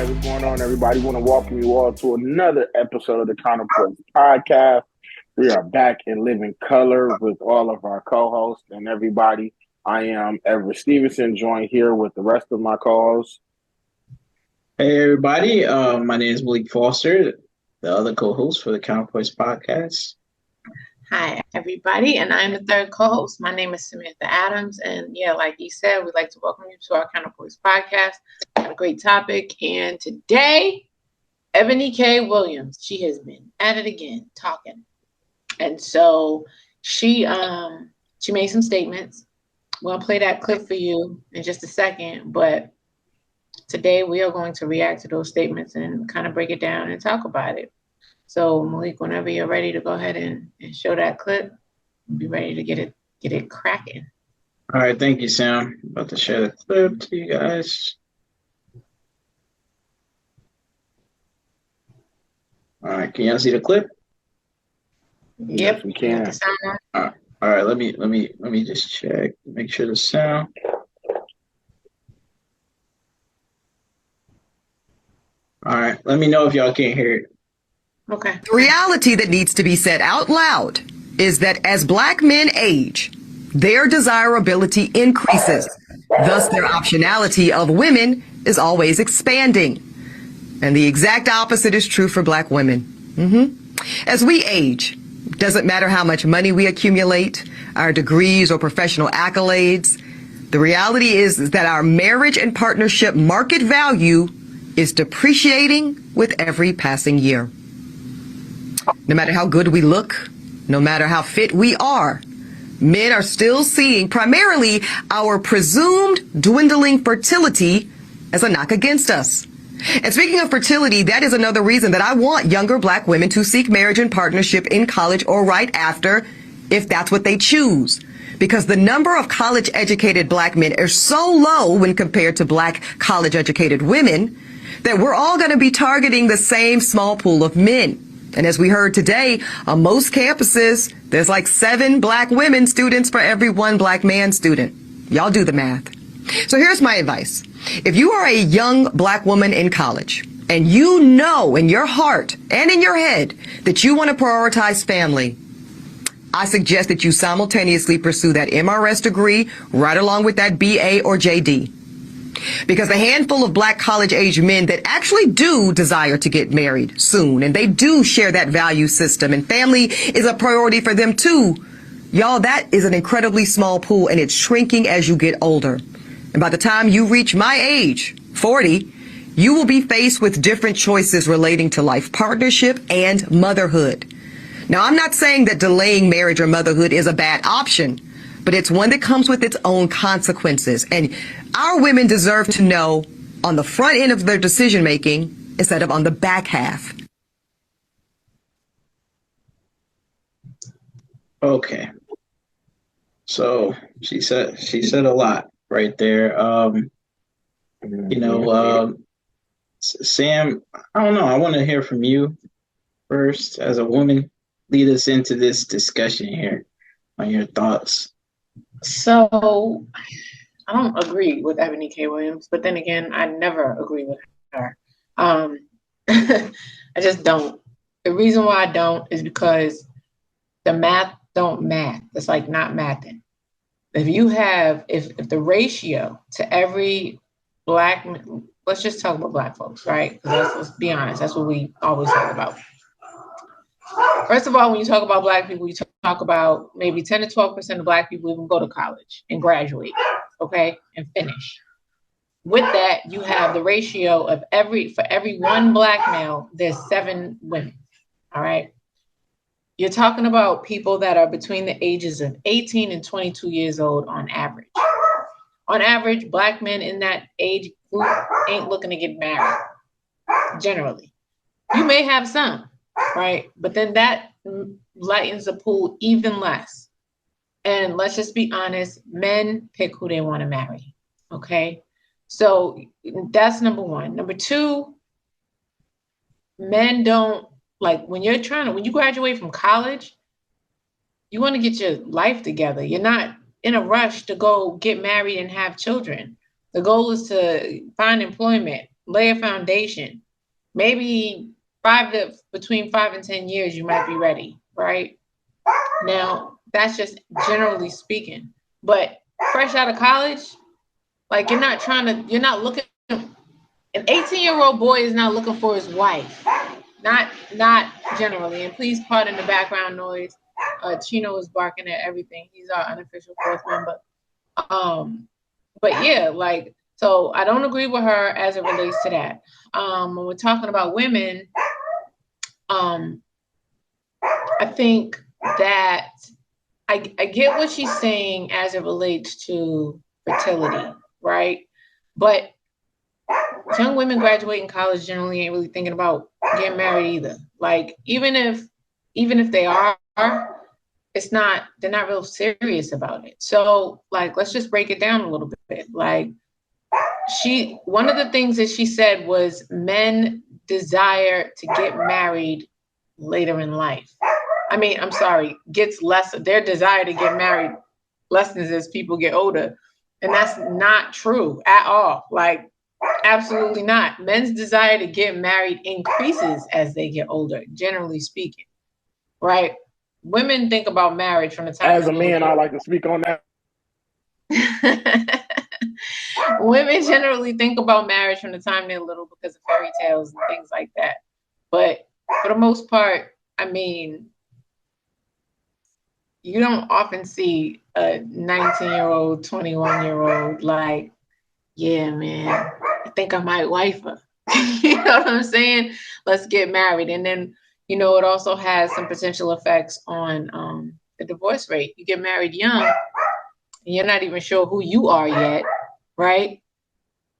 What's going on, everybody? Want to welcome you all to another episode of the Counterpoint Podcast. We are back in living color with all of our co-hosts and everybody. I am Everett Stevenson, joined here with the rest of my co-hosts. Hey, everybody. My name is Malik Foster, the other co-host for the Counterpoint Podcast. Hi, everybody, and I'm the third co-host. My name is Samantha Adams, and yeah, like you said, we'd like to welcome you to our Counterpoint Podcast. Got a great topic, and today, Eboni K. Williams, she has been at it again, talking, and so she made some statements. We'll play that clip for you in just a second, but today we are going to react to those statements and kind of break it down and talk about it. So Malik, whenever you're ready to go ahead and show that clip, be ready to get it cracking. All right, thank you, Sam. I'm about to share the clip to you guys. All right, can y'all see the clip? Yep, Yes, we can. All right, let me just check, make sure the sound. All right, let me know if y'all can't hear it. Okay. The reality that needs to be said out loud is that as Black men age, their desirability increases. Thus, their optionality of women is always expanding. And the exact opposite is true for Black women. As we age, doesn't matter how much money we accumulate, our degrees or professional accolades, the reality is that our marriage and partnership market value is depreciating with every passing year. No matter how good we look, no matter how fit we are, men are still seeing primarily our presumed dwindling fertility as a knock against us. And speaking of fertility, that is another reason that I want younger Black women to seek marriage and partnership in college or right after, if that's what they choose. Because the number of college-educated Black men is so low when compared to Black college-educated women that we're all going to be targeting the same small pool of men. And as we heard today, on most campuses, there's like 7 Black women students for every 1 Black man student. Y'all do the math. So here's my advice. If you are a young Black woman in college and you know in your heart and in your head that you want to prioritize family, I suggest that you simultaneously pursue that MRS degree right along with that BA or JD. Because the handful of Black college-age men that actually do desire to get married soon, and they do share that value system, and family is a priority for them too, y'all, that is an incredibly small pool, and it's shrinking as you get older. And by the time you reach my age, 40, you will be faced with different choices relating to life partnership and motherhood. Now, I'm not saying that delaying marriage or motherhood is a bad option, but it's one that comes with its own consequences. And our women deserve to know on the front end of their decision making instead of on the back half. Okay. So she said a lot right there. Sam, I don't know. I want to hear from you first as a woman. Lead us into this discussion here on your thoughts. So I don't agree with Eboni K. Williams, but then again, I never agree with her. I just don't. The reason why I don't is because the math don't math. It's like not mathing. If the ratio to every Black, let's just talk about Black folks, right? Because let's be honest, that's what we always talk about. First of all, when you talk about Black people, you talk about maybe 10 to 12% of Black people even go to college and graduate, okay, and finish. With that, you have the ratio of for every 1 Black male, there's 7 women, all right? You're talking about people that are between the ages of 18 and 22 years old on average. On average, Black men in that age group ain't looking to get married, generally. You may have some, right? But then that lightens the pool even less. And let's just be honest, men pick who they want to marry, okay? So that's number 1. Number 2, men don't, like when you graduate from college, you want to get your life together. You're not in a rush to go get married and have children. The goal is to find employment, lay a foundation. Maybe between 5 and 10 years, you might be ready, right? Now, that's just generally speaking. But fresh out of college, like you're not looking, an 18-year-old boy is not looking for his wife. Not generally. And please pardon the background noise. Chino is barking at everything. He's our unofficial fourth member. But yeah, like, so I don't agree with her as it relates to that. When we're talking about women, I think that I get what she's saying as it relates to fertility, right? But young women graduating college generally ain't really thinking about getting married either. Like, even if they are, they're not real serious about it. So, like, let's just break it down a little bit. Like, one of the things that she said was men desire to get married later in life. I mean, I'm sorry, gets less, their desire to get married lessens as people get older. And that's not true at all. Like, absolutely not. Men's desire to get married increases as they get older, generally speaking, right? Women think about marriage from the time. As a man, I like to speak on that. Women generally think about marriage from the time they're little because of fairy tales and things like that. But for the most part, I mean, you don't often see a 19-year-old, 21-year-old like, yeah, man, I think I might wife her. You know what I'm saying? Let's get married. And then, you know, it also has some potential effects on the divorce rate. You get married young, and you're not even sure who you are yet, right?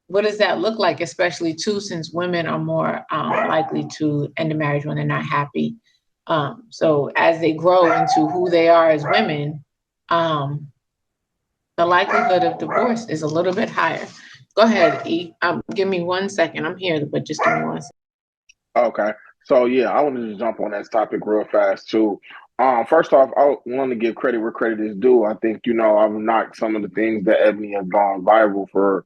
What does that look like, especially too, since women are more likely to end a marriage when they're not happy. So as they grow into who they are as women, the likelihood of divorce is a little bit higher. Go ahead, E. Give me 1 second. I'm here, but just give me 1 second. Okay. So yeah, I wanted to jump on that topic real fast too. First off, I want to give credit where credit is due. I think, you know, I've knocked some of the things that Ebony has gone viral for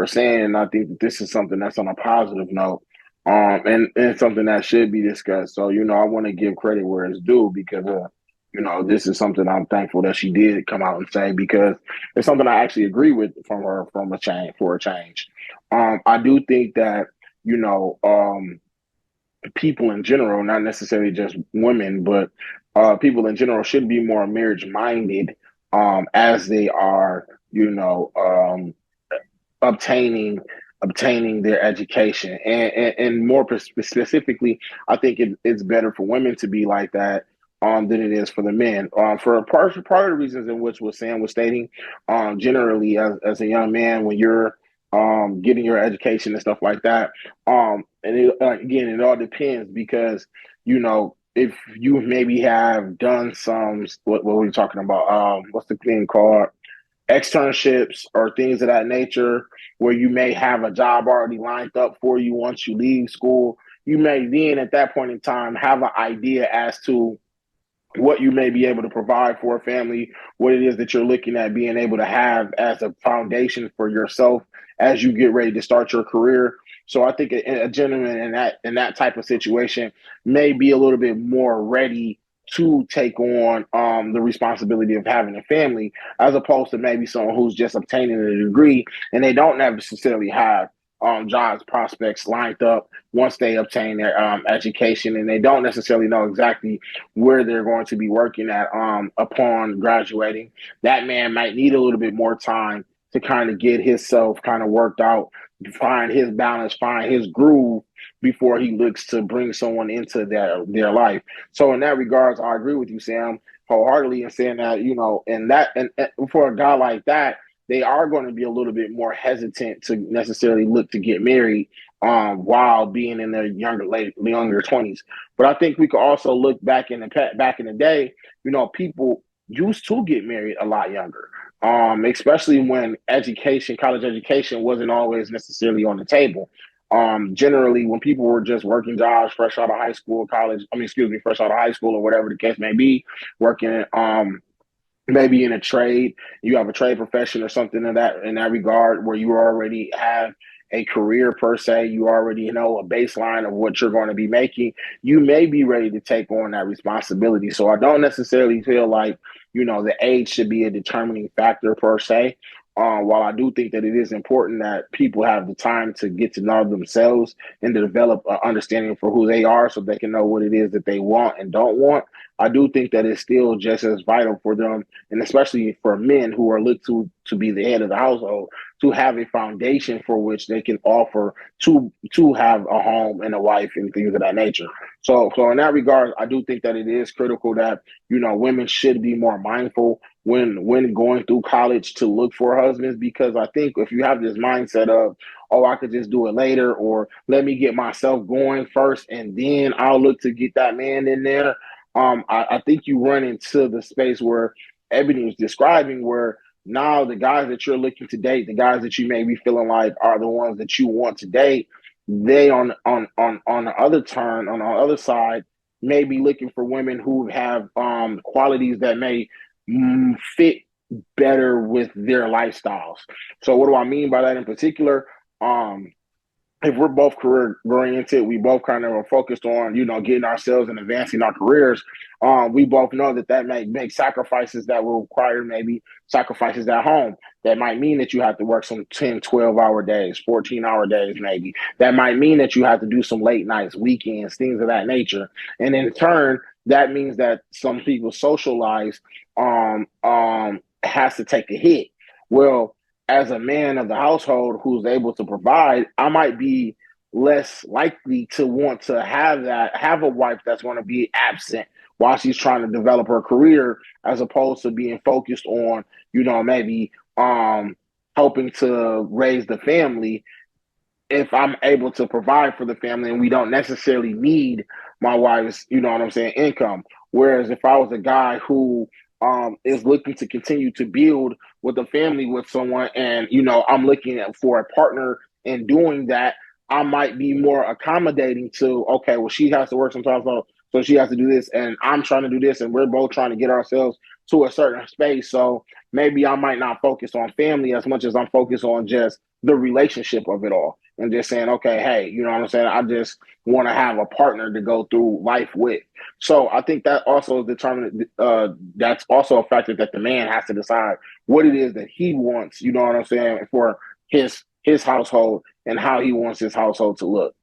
saying, and I think that this is something that's on a positive note. And something that should be discussed. So, you know, I want to give credit where it's due because you know, this is something I'm thankful that she did come out and say, because it's something I actually agree with from her for a change. I do think that, you know, people in general, not necessarily just women, but people in general should be more marriage minded as they are, you know, obtaining their education, and more specifically, I think it's better for women to be like that than it is for the men. For part of the reasons in which what Sam was stating, generally as a young man, when you're getting your education and stuff like that, and again, it all depends because, you know, if you maybe have done some, what were we talking about? What's the thing called? Externships or things of that nature, where you may have a job already lined up for you once you leave school. You may then at that point in time have an idea as to what you may be able to provide for a family, what it is that you're looking at being able to have as a foundation for yourself as you get ready to start your career. So I think a gentleman in that type of situation may be a little bit more ready to take on the responsibility of having a family, as opposed to maybe someone who's just obtaining a degree and they don't necessarily have jobs prospects lined up once they obtain their education, and they don't necessarily know exactly where they're going to be working at upon graduating. That man might need a little bit more time to kind of get himself kind of worked out, find his balance, find his groove before he looks to bring someone into their life. So in that regards, I agree with you, Sam, wholeheartedly, in saying that, you know, and for a guy like that, they are going to be a little bit more hesitant to necessarily look to get married while being in their younger 20s. But I think we could also look back in the day, you know, people used to get married a lot younger, especially when college education wasn't always necessarily on the table. Generally, when people were just working jobs fresh out of high school, fresh out of high school or whatever the case may be, working maybe in a trade, you have a trade profession or something in that regard where you already have a career per se, you already know a baseline of what you're going to be making, you may be ready to take on that responsibility. So I don't necessarily feel like, the age should be a determining factor per se. While I do think that it is important that people have the time to get to know themselves and to develop an understanding for who they are so they can know what it is that they want and don't want, I do think that it's still just as vital for them, and especially for men who are looked to be the head of the household, to have a foundation for which they can offer to have a home and a wife and things of that nature. So in that regard, I do think that it is critical that women should be more mindful when going through college to look for husbands, because I think if you have this mindset of, oh, I could just do it later, or let me get myself going first and then I'll look to get that man in there, I think you run into the space where Ebony was describing, where now the guys that you're looking to date, the guys that you may be feeling like are the ones that you want to date, they on the other side may be looking for women who have qualities that may fit better with their lifestyles. So what do I mean by that in particular? If we're both career oriented, we both kind of are focused on, getting ourselves and advancing our careers. We both know that may make sacrifices that will require maybe sacrifices at home. That might mean that you have to work some 10, 12-hour days, 14-hour days maybe. That might mean that you have to do some late nights, weekends, things of that nature. And in turn, that means that some people's social lives has to take a hit. Well, as a man of the household who's able to provide, I might be less likely to want to have a wife that's going to be absent while she's trying to develop her career, as opposed to being focused on, maybe helping to raise the family. If I'm able to provide for the family and we don't necessarily need my wife's, income. Whereas if I was a guy who is looking to continue to build with a family with someone, and I'm looking for a partner in doing that, I might be more accommodating to, okay, well, she has to work sometimes, so she has to do this, and I'm trying to do this, and we're both trying to get ourselves to a certain space. So maybe I might not focus on family as much as I'm focused on just the relationship of it all, and just saying, okay, hey, I just want to have a partner to go through life with. So I think that also determines, that's also a factor that the man has to decide what it is that he wants, for his household and how he wants his household to look.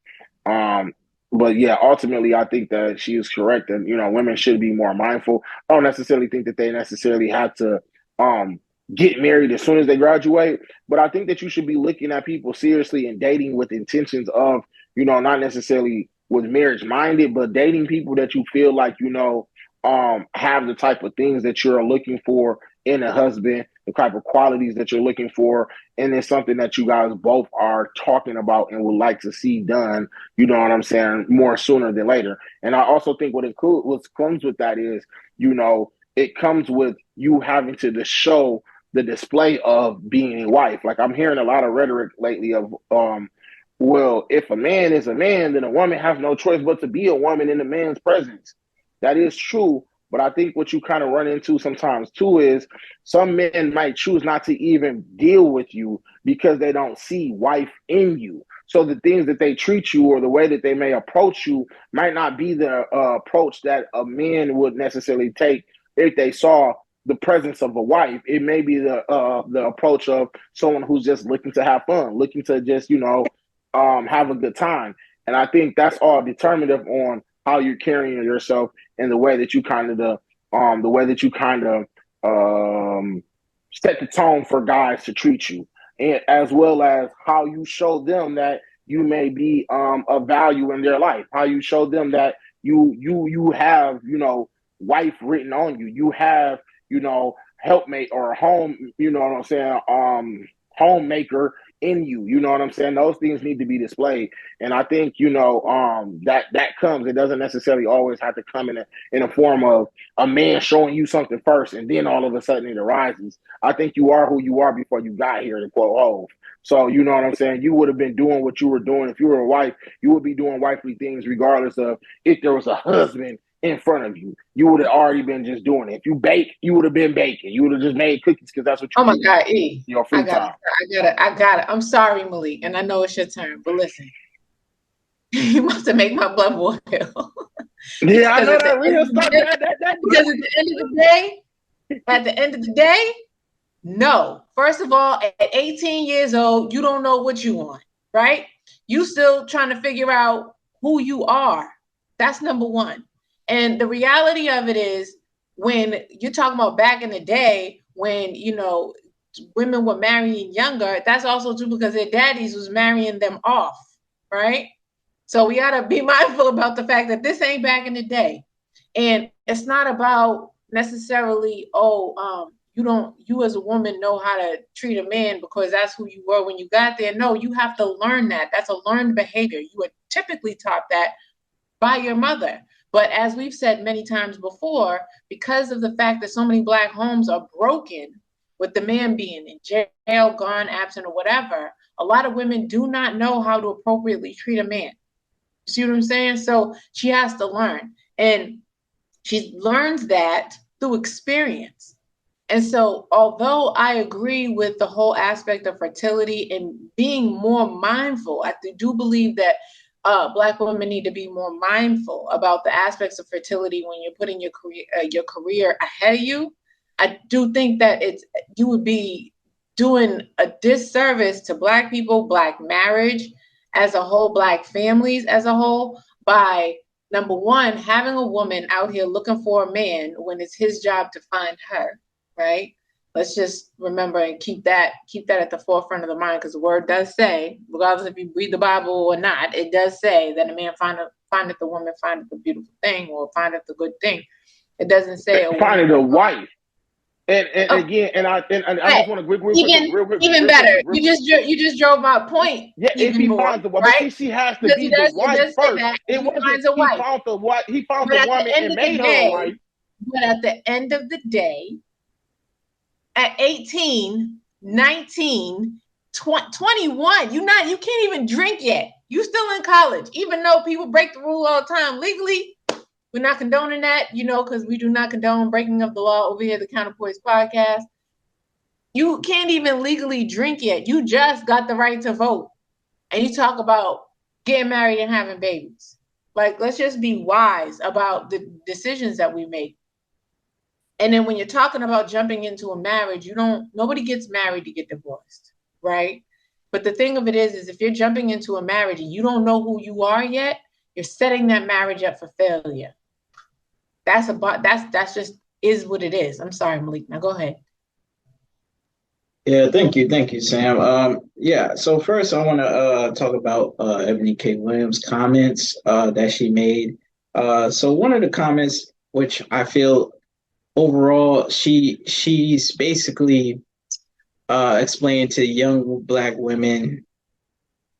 But yeah, ultimately, I think that she is correct, and women should be more mindful. I don't necessarily think that they necessarily have to get married as soon as they graduate, but I think that you should be looking at people seriously and dating with intentions of, not necessarily with marriage minded, but dating people that you feel like, have the type of things that you're looking for in a husband, the type of qualities that you're looking for, and it's something that you guys both are talking about and would like to see done, more sooner than later. And I also think what comes with that is, it comes with you having to show the display of being a wife. Like, I'm hearing a lot of rhetoric lately of, well, if a man is a man, then a woman has no choice but to be a woman in a man's presence. That is true. But I think what you kind of run into sometimes too is some men might choose not to even deal with you because they don't see wife in you. So the things that they treat you or the way that they may approach you might not be the approach that a man would necessarily take if they saw the presence of a wife. It may be the approach of someone who's just looking to have fun, looking to just, have a good time. And I think that's all determinative on how you're carrying yourself and the way that you kind of set the tone for guys to treat you, and as well as how you show them that you may be of value in their life, how you show them that you have, wife written on you, you have, helpmate or home, homemaker in you, those things need to be displayed. And I think, that comes, it doesn't necessarily always have to come in a form of a man showing you something first and then all of a sudden it arises. I think you are who you are before you got here, to quote Hov. So you would have been doing what you were doing. If you were a wife, you would be doing wifely things regardless of if there was a husband in front of you, you would have already been just doing it. If you bake, you would have been baking. You would have just made cookies because that's what you Oh my do. God, E. Your free time. I got it. I'm sorry, Malik, and I know it's your turn, but listen. You must have made my blood boil. Yeah, I know that real stuff. Because at the end of the day, no. First of all, at 18 years old, you don't know what you want, right? You still trying to figure out who you are. That's number one. And the reality of it is, when you're talking about back in the day, when, you know, women were marrying younger, that's also true because their daddies was marrying them off, right? So we got to be mindful about the fact that this ain't back in the day. And it's not about necessarily, you as a woman know how to treat a man because that's who you were when you got there. No, you have to learn that. That's a learned behavior. You are typically taught that by your mother. But as we've said many times before, because of the fact that so many Black homes are broken, with the man being in jail, gone, absent, or whatever, a lot of women do not know how to appropriately treat a man. See what I'm saying? So she has to learn. And she learns that through experience. And so, although I agree with the whole aspect of fertility and being more mindful, I do believe that Black women need to be more mindful about the aspects of fertility when you're putting your career ahead of you. I do think that you would be doing a disservice to Black people, Black marriage as a whole, Black families as a whole, by number one, having a woman out here looking for a man when it's his job to find her, right? Let's just remember and keep that at the forefront of the mind, because the word does say, regardless if you read the Bible or not, it does say that a man findeth the woman, findeth the beautiful thing, or findeth the good thing. It doesn't say findeth a wife. And again, and I just want to real quick. Even better. You just drove my point. Yeah, if he finds the wife, right? But she has to be the wife first. It wasn't he found the wife. He found the woman and made her a wife. But at the end of the day, at 18, 19, 21, you can't even drink yet. You still in college, even though people break the rule all the time legally. We're not condoning that, because we do not condone breaking of the law over here at the Counterpoints podcast. You can't even legally drink yet. You just got the right to vote. And you talk about getting married and having babies. Like, let's just be wise about the decisions that we make. And then when you're talking about jumping into a marriage, nobody gets married to get divorced, right? But the thing of it is if you're jumping into a marriage and you don't know who you are yet, you're setting that marriage up for failure. That's just is what it is. I'm sorry, Malik. Now go ahead. Yeah, thank you, Sam. So first I want to talk about Eboni K. Williams' comments that she made. So one of the comments, which I feel overall she's basically explaining to young Black women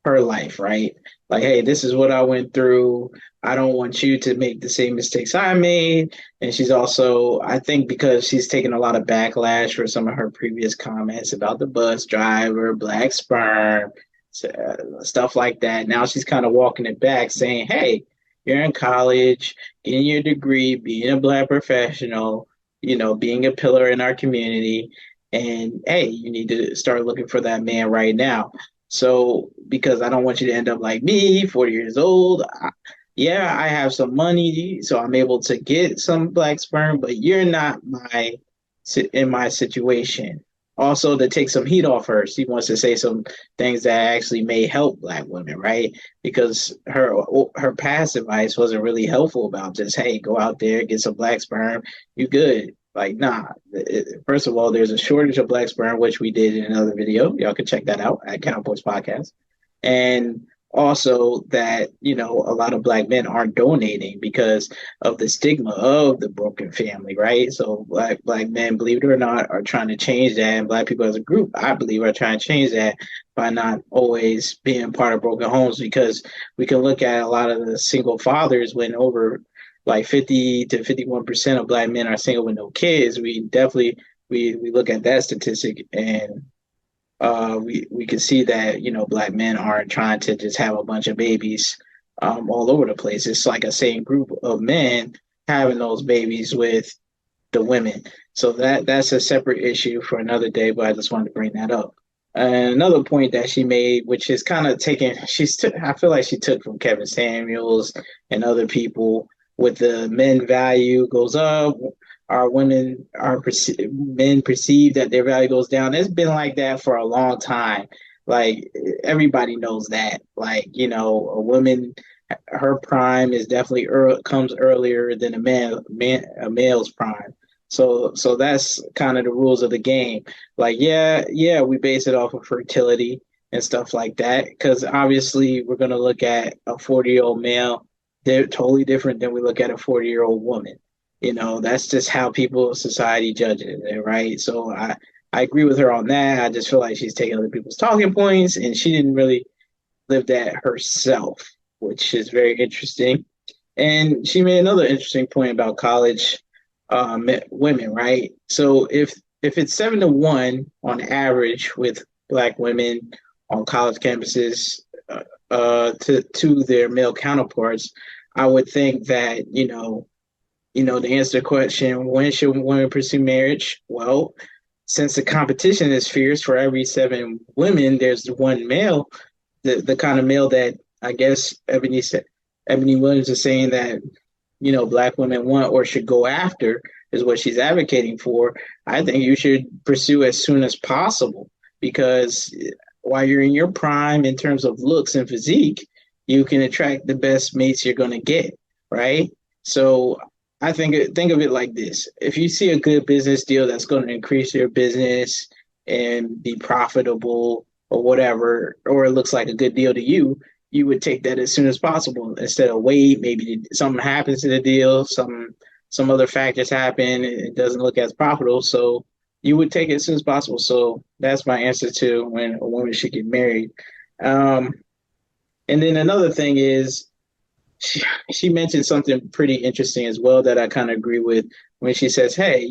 her life, right? Like, hey, this is what I went through. I don't want you to make the same mistakes I made. And she's also, I think because she's taken a lot of backlash for some of her previous comments about the bus driver, Black sperm, stuff like that. Now she's kind of walking it back saying, hey, you're in college, getting your degree, being a Black professional, being a pillar in our community. And hey, you need to start looking for that man right now. So, because I don't want you to end up like me, 40 years old. I have some money, so I'm able to get some Black sperm, but you're not in my situation. Also, to take some heat off her, she wants to say some things that actually may help Black women, right? Because her past advice wasn't really helpful about just, hey, go out there, get some Black sperm, you good. Like, nah. First of all, there's a shortage of Black sperm, which we did in another video. Y'all can check that out at Counterpoints Podcast. And also that, a lot of Black men aren't donating because of the stigma of the broken family, right? So Black men, believe it or not, are trying to change that. And Black people as a group, I believe, are trying to change that by not always being part of broken homes, because we can look at a lot of the single fathers when over like 50 to 51% of Black men are single with no kids. We definitely, we look at that statistic and we can see that, Black men aren't trying to just have a bunch of babies all over the place. It's like a same group of men having those babies with the women. So that's a separate issue for another day, but I just wanted to bring that up. And another point that she made, which is kind of taken, I feel like she took from Kevin Samuels and other people, with the men value goes up, our women are men perceive that their value goes down. It's been like that for a long time. Like everybody knows that. Like, you know, a woman, her prime is definitely comes earlier than a male's prime. So that's kind of the rules of the game. Like, yeah, we base it off of fertility and stuff like that. Because obviously, we're gonna look at a 40-year-old male. They're totally different than we look at a 40-year-old woman. You know, that's just how society judges it, right? So I agree with her on that. I just feel like she's taking other people's talking points, and she didn't really live that herself, which is very interesting. And she made another interesting point about college women, right? So if it's 7-1 on average with Black women on college campuses to their male counterparts, I would think that to answer the question, when should women pursue marriage? Well, since the competition is fierce, for every 7 women, there's one male, the kind of male that I guess Ebony Williams is saying that Black women want or should go after, is what she's advocating for. I think you should pursue as soon as possible, because while you're in your prime in terms of looks and physique, you can attract the best mates you're going to get, right? So I think of it like this. If you see a good business deal that's going to increase your business and be profitable or whatever, or it looks like a good deal to you, you would take that as soon as possible instead of wait. Maybe something happens to the deal, some other factors happen, it doesn't look as profitable. So you would take it as soon as possible. So that's my answer to when a woman should get married. And then another thing is, she mentioned something pretty interesting as well that I kind of agree with, when she says, hey,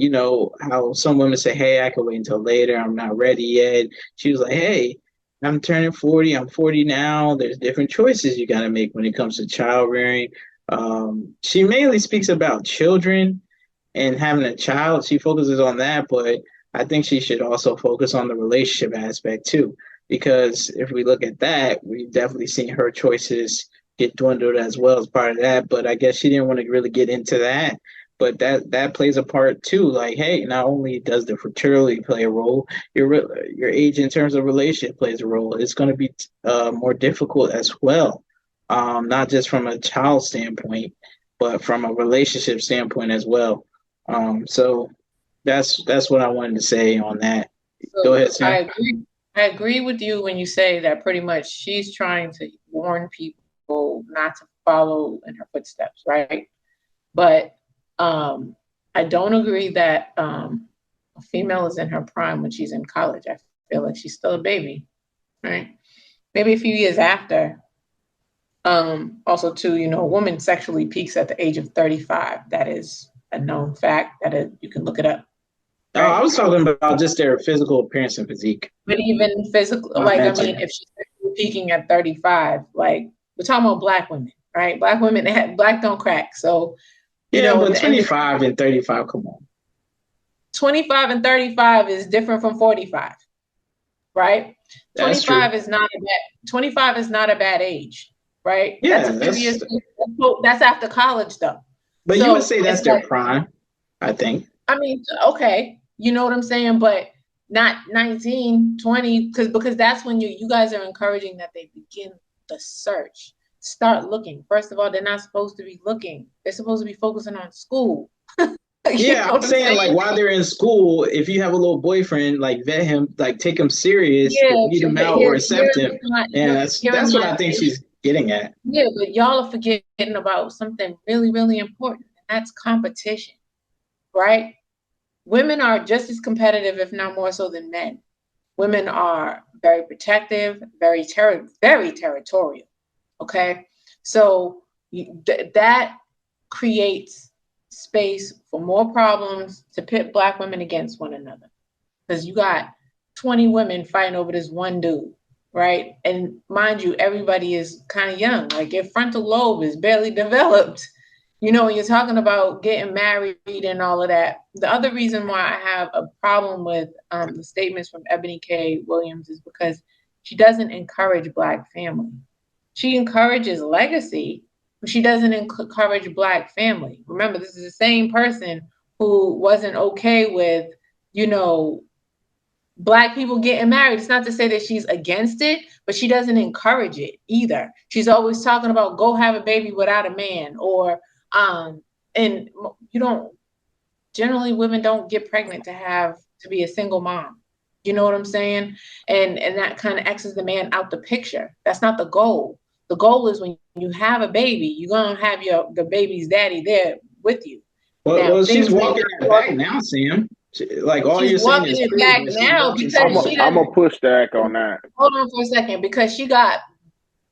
how some women say, hey, I can wait until later, I'm not ready yet. She was like, hey, I'm turning 40, I'm 40 now. There's different choices you got to make when it comes to child rearing. She mainly speaks about children and having a child. She focuses on that, but I think she should also focus on the relationship aspect too, because if we look at that, we've definitely seen her choices get dwindled as well as part of that. But I guess she didn't want to really get into that. But that plays a part too. Like, hey, not only does the fertility play a role, your age in terms of relationship plays a role. It's going to be more difficult as well, not just from a child standpoint, but from a relationship standpoint as well. So that's what I wanted to say on that. So go ahead, Sam. I agree with you when you say that pretty much she's trying to warn people not to follow in her footsteps, right? But I don't agree that a female is in her prime when she's in college. I feel like she's still a baby, right? Maybe a few years after. Also, too, a woman sexually peaks at the age of 35. That is a known fact. You can look it up. Right? I was talking about just their physical appearance and physique. But even physical, if she's peaking at 35, like, we're talking about Black women, right? Black women, Black don't crack. So, but 25 and 35, come on. 25 and 35 is different from 45, right? That's 25 true. 25 is not a bad age, right? Yeah, that's after college, though. But you would say that's their prime, I think. I mean, okay, you know what I'm saying, but not 19, 20, because that's when you guys are encouraging that they begin the search. Start looking. First of all, they're not supposed to be looking. They're supposed to be focusing on school. Yeah, I'm saying, like, while they're in school, if you have a little boyfriend, like, vet him, like, take him serious, meet him out or accept him. That's what I think she's getting at. Yeah, but y'all are forgetting about something really, really important, and that's competition, right? Women are just as competitive, if not more so, than men. Women are very protective, very territorial. Okay, so that creates space for more problems to pit Black women against one another, because you got 20 women fighting over this one dude, right? And mind you, everybody is kind of young. Like, your frontal lobe is barely developed. You know, when you're talking about getting married and all of that, the other reason why I have a problem with the statements from Eboni K. Williams is because she doesn't encourage Black family. She encourages legacy, but she doesn't encourage Black family. Remember, this is the same person who wasn't okay with, you know, Black people getting married. It's not to say that she's against it, but she doesn't encourage it either. She's always talking about go have a baby without a man, or and you don't generally women don't get pregnant to be a single mom. You know what I'm saying? And that kind of X's the man out the picture. That's not the goal. The goal is when you have a baby, you're gonna have the baby's daddy there with you. Well, she's walking it back now, Sam. Like all you're saying is walking it back now because she I'm gonna push back on that. Hold on for a second, because she got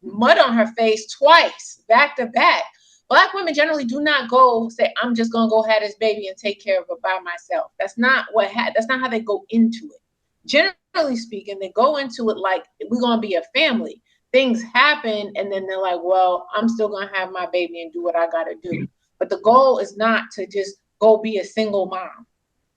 mud on her face twice, back to back. Black women generally do not go say, "I'm just gonna go have this baby and take care of it by myself." That's not that's not how they go into it. Generally speaking, they go into it like we're gonna be a family. Things happen, and then they're like, "Well, I'm still gonna have my baby and do what I gotta do." But the goal is not to just go be a single mom.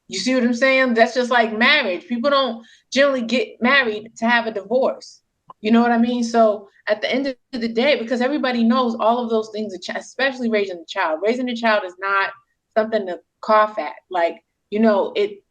You see what I'm saying? That's just like marriage. People don't generally get married to have a divorce. You know what I mean? So at the end of the day, because everybody knows all of those things, especially raising a child. Raising a child is not something to cough at. Like, you know, it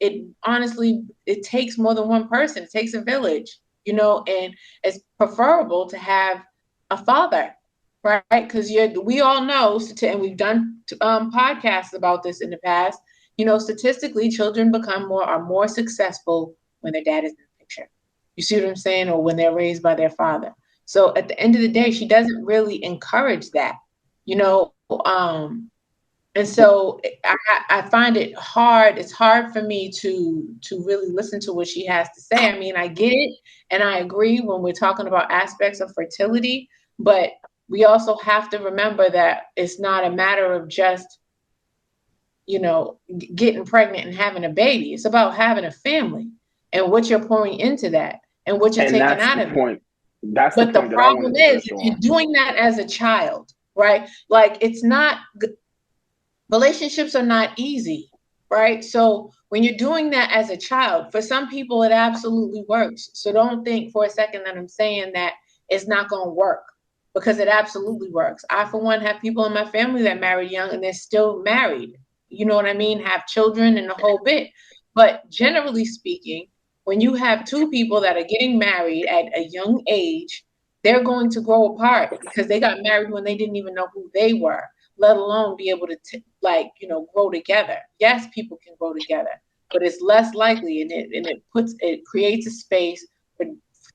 honestly, it takes more than one person. It takes a village, you know, and it's preferable to have a father, right? Because we all know, and we've done podcasts about this in the past. You know, statistically, children are more successful when their dad is in the picture. You see what I'm saying? Or when they're raised by their father. So at the end of the day, she doesn't really encourage that, you know. And so I find it hard. It's hard for me to really listen to what she has to say. I mean, I get it, and I agree when we're talking about aspects of fertility, but we also have to remember that it's not a matter of just, you know, getting pregnant and having a baby. It's about having a family and what you're pouring into that and what you're taking out of it. That's but the the problem is, if you're doing that as a child, right? Like, it's not, relationships are not easy, right? So when you're doing that as a child, for some people, it absolutely works. So don't think for a second that I'm saying that it's not going to work, because it absolutely works. I, for one, have people in my family that married young and they're still married. You know what I mean? Have children and the whole bit. But generally speaking, when you have two people that are getting married at a young age, they're going to grow apart because they got married when they didn't even know who they were, let alone be able to grow together. Yes, people can grow together, but it's less likely, and it creates a space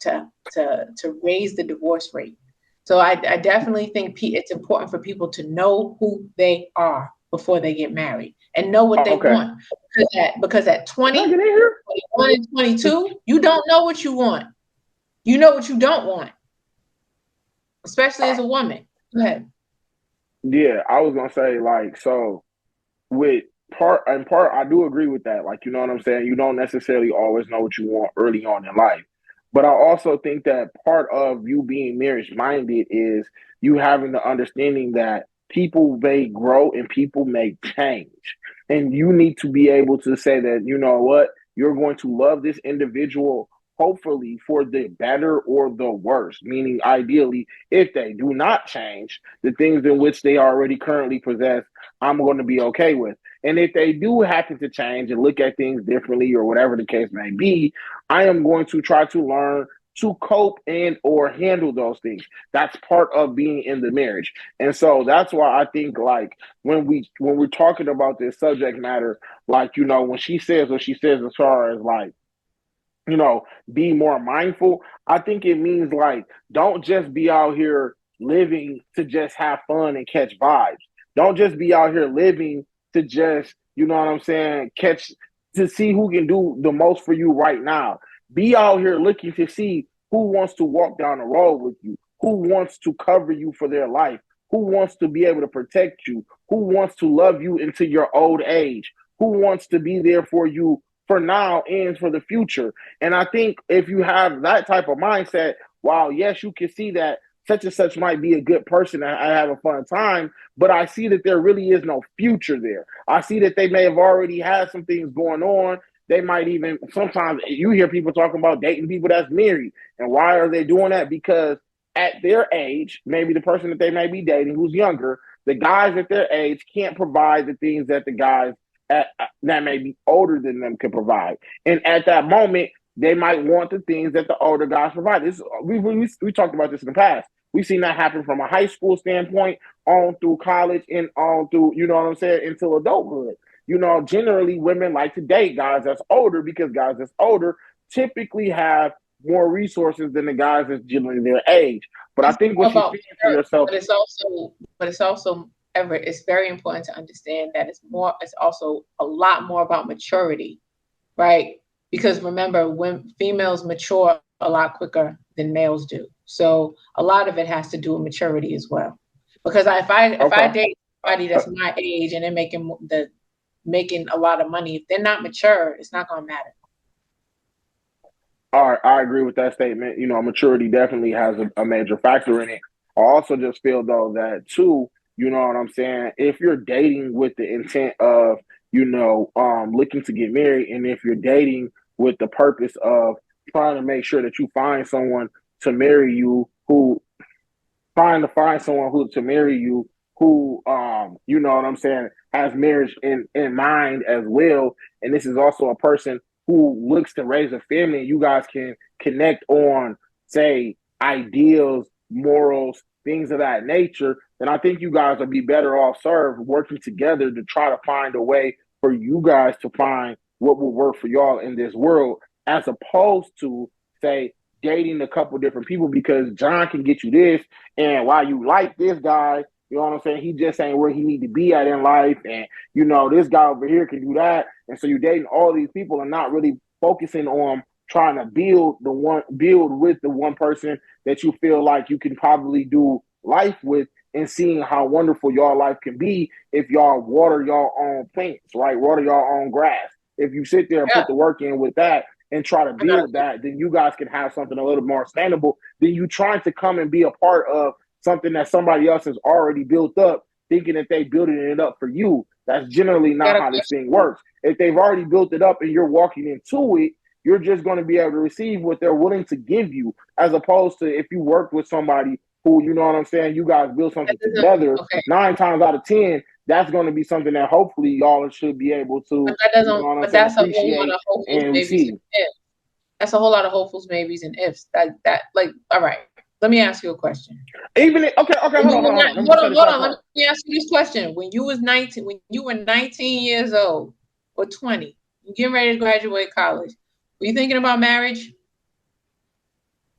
to raise the divorce rate. So I definitely think it's important for people to know who they are before they get married and know what they want. Because at 20, 21, and 22, you don't know what you want. You know what you don't want, especially as a woman. Go ahead. Yeah, I was gonna say, like, so with part, I do agree with that. Like, you know what I'm saying? You don't necessarily always know what you want early on in life. But I also think that part of you being marriage minded is you having the understanding that people may grow and people may change. And you need to be able to say that, you know what, you're going to love this individual, hopefully for the better or the worse, meaning ideally, if they do not change, the things in which they already currently possess, I'm going to be okay with. And if they do happen to change and look at things differently or whatever the case may be, I am going to try to learn to cope and or handle those things. That's part of being in the marriage. And so that's why I think, like, when we're talking about this subject matter, like, you know, when she says what she says as far as, like, you know, be more mindful, I think it means, like, don't just be out here living to just have fun and catch vibes. Don't just be out here living to just, you know what I'm saying, to see who can do the most for you right now. Be out here looking to see who wants to walk down the road with you, who wants to cover you for their life, who wants to be able to protect you, who wants to love you into your old age, who wants to be there for you for now and for the future. And I think if you have that type of mindset, while yes, you can see that such and such might be a good person and I have a fun time, but I see that there really is no future there. I see that they may have already had some things going on. They might even, sometimes you hear people talking about dating people that's married. And why are they doing that? Because at their age, maybe the person that they may be dating who's younger, the guys at their age can't provide the things that the guys that may be older than them can provide. And at that moment, they might want the things that the older guys provide. We talked about this in the past. We've seen that happen from a high school standpoint on through college and on through, you know what I'm saying, into adulthood. You know, generally women like to date guys that's older because guys that's older typically have more resources than the guys that's generally their age. But I think what you're speaking for yourself, but it's also Everett, it's very important to understand that it's also a lot more about maturity, right? Because remember, when females mature a lot quicker than males do. So a lot of it has to do with maturity as well. Because if I date somebody that's my age and they're making a lot of money, if they're not mature, it's not gonna matter. All right, I agree with that statement. You know, maturity definitely has a major factor in it. I also just feel though that too, you know what I'm saying? If you're dating with the intent of, you know, looking to get married, and if you're dating with the purpose of trying to make sure that you find someone to marry you who trying to find someone who to marry you who you know what I'm saying, has marriage in mind as well. And this is also a person who looks to raise a family, and you guys can connect on, say, ideals, morals, things of that nature, then I think you guys would be better off served working together to try to find a way for you guys to find what will work for y'all in this world, as opposed to, say, dating a couple different people because John can get you this, and while you like this guy, you know what I'm saying, he just ain't where he need to be at in life, and you know this guy over here can do that, and so you're dating all these people and not really focusing on trying to build with the one person that you feel like you can probably do life with, and seeing how wonderful y'all life can be if y'all water y'all own plants, right? Water y'all own grass. If you sit there and put the work in with that and try to build that, then you guys can have something a little more sustainable than you trying to come and be a part of something that somebody else has already built up, thinking that they building it up for you. That's generally not how this thing works. If they've already built it up and you're walking into it, you're just going to be able to receive what they're willing to give you, as opposed to if you worked with somebody who, you know what I'm saying, you guys build something together, 9 times out of 10, that's going to be something that hopefully y'all should be able to, that's a whole lot of hopefuls, maybes, and ifs. That's a whole lot of hopefuls, maybes, and ifs. All right. Let me ask you a question. Hold on. Let me ask you this question. When you were 19 years old or 20, you're getting ready to graduate college, were you thinking about marriage?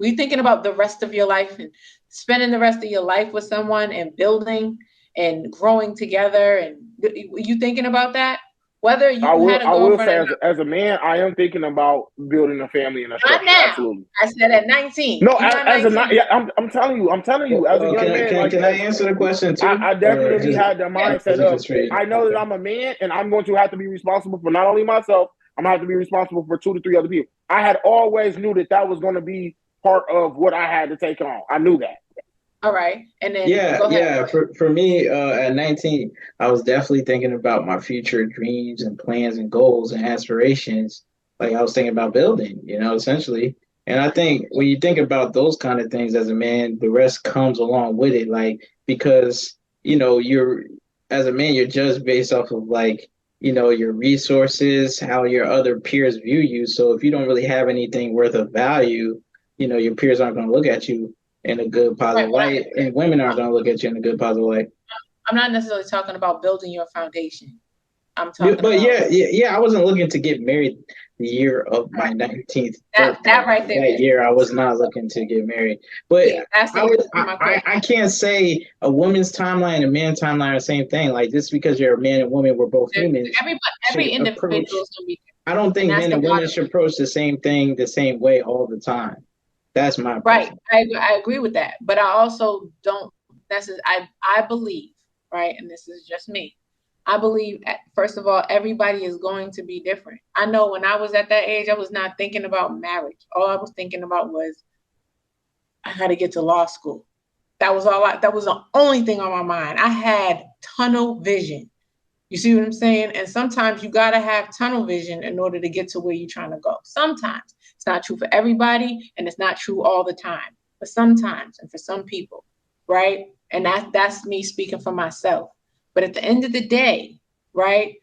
Were you thinking about the rest of your life and spending the rest of your life with someone and building and growing together? And were you thinking about that? Whether you had a girlfriend, I will say, as a man, I am thinking about building a family and a structure. Not now. Absolutely. I said at 19. No, I'm telling you, as a young man. Can I answer the question too? I definitely had the mindset of, I know that I'm a man and I'm going to have to be responsible for not only myself, I'm going to have to be responsible for 2 to 3 other people. I had always knew that was going to be part of what I had to take on. I knew that. All right. And then for me, at 19, I was definitely thinking about my future dreams and plans and goals and aspirations. Like I was thinking about building, essentially. And I think when you think about those kind of things as a man, the rest comes along with it. Like, because, you're, as a man, you're judged based off of your resources, how your other peers view you. So if you don't really have anything worth of value, your peers aren't going to look at you in a good positive light, and women aren't going to look at you in a good positive light. I'm not necessarily talking about building your foundation. I'm talking about I wasn't looking to get married the year of my 19th birthday. That right there. That year I was not looking to get married. But I can't say a woman's timeline and a man's timeline are the same thing. Like, just because you're a man and woman, we're both humans. Every individual is going to be different. I don't think men and women should approach the same thing the same way all the time. That's my right. I agree with that, but I also don't. I believe, right, and this is just me. I believe, first of all, everybody is going to be different. I know when I was at that age, I was not thinking about marriage. All I was thinking about was I had to get to law school. That was that was the only thing on my mind. I had tunnel vision. You see what I'm saying? And sometimes you got to have tunnel vision in order to get to where you're trying to go. Sometimes it's not true for everybody, and it's not true all the time, but sometimes, and for some people, right? And that's me speaking for myself. But at the end of the day, right,